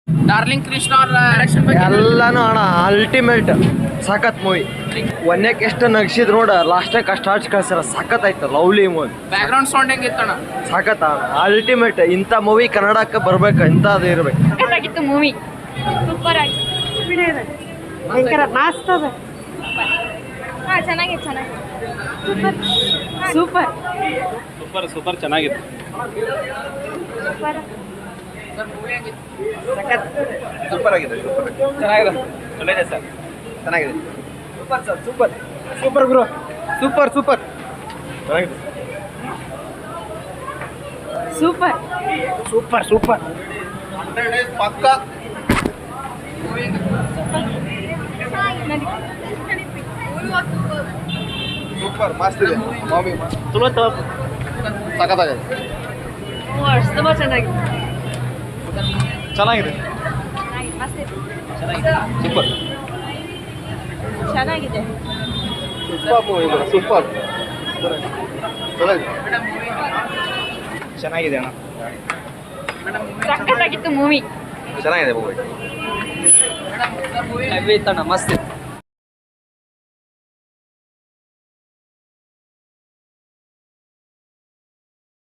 Darling Krishna ಅವ್ರ direction ಬಗ್ಗೆ ಎಲ್ಲಾನು ಅಣ್ಣ ಅಲ್ಟಿಮೇಟ್ ಸಖತ್ ಮೂವಿ. ಒನ್ಯಕ್ಕೆ ಎಷ್ಟು ನಗ್ಸಿದ್ ನೋಡ ಲಾಸ್ಟಾಗ ಅಷ್ಟು ಹಾಡ್ಸ್ ಕಳ್ಸಾರ ಸಖತ್ ಆಯ್ತು. Lovely movie. Background sound ಹೆಂಗಿತ್ತಣ್ಣ? ಸಖತ್ ಅಲ್ಟಿಮೇಟ್. ಇಂಥ ಮೂವಿ ಕನ್ನಡಕ್ಕೆ ಬರ್ಬೇಕು, ಇಂಥದ್ದು ಇರ್ಬೇಕು. ಸಖತ್ತಾಗಿತ್ತು ಮೂವಿ. ಸೂಪರ್ ಆಗಿ ಭಯಂಕರ ಮಸ್ತ್ ಅದ. ಹಾಂ ಚೆನ್ನಾಗಿದೆ ಚೆನ್ನಾಗಿದೆ. ಸೂಪರ್ ಸೂಪರ್ ಸೂಪರ್ ಚೆನ್ನಾಗಿದೆ. ಸೂಪರ್ ಸರ್ ಮೂವಿ ಹೆಂಗಿತ್ತು? ಸೂಪರ್ ಆಗಿದೆ. ಚೆನ್ನಾಗಿದೆ. ಒಳ್ಳೆಯದೇ ಸರ್. ಚೆನ್ನಾಗಿದೆ. Super sir. ಸೂಪರ್ ಸೂಪರ್ ಗುರು. ಸೂಪರ್ ಸೂಪರ್ ಚೆನ್ನಾಗಿದೆ. ಸೂಪರ್ ಸೂಪರ್ ಸೂಪರ್ ಪಕ್ಕ ಸೂಪರ್ ಮಸ್ತ್ ಇದೆ ಮೂವಿ. ತುಳು ಸಖತ್ತಾಗಿದೆ. ತುಂಬ ಚೆನ್ನಾಗಿದೆ. ಚೆನ್ನಾಗಿದೆ. ಮಸ್ತ್ ಇದೆ. ಸೂಪರ್ ಚೆನ್ನಾಗಿದೆ. Super movie. ಸೂಪರ್ ಚೆನ್ನಾಗಿದೆ ಅಣ್ಣ. ಸಖತ್ತಾಗಿತ್ತು ಮೂವಿ. ಚೆನ್ನಾಗಿದೆ ಮೂವಿ. ಹೆವಿ ಇತ್ತಣ್ಣ, ಮಸ್ತ್ ಇತ್ತು.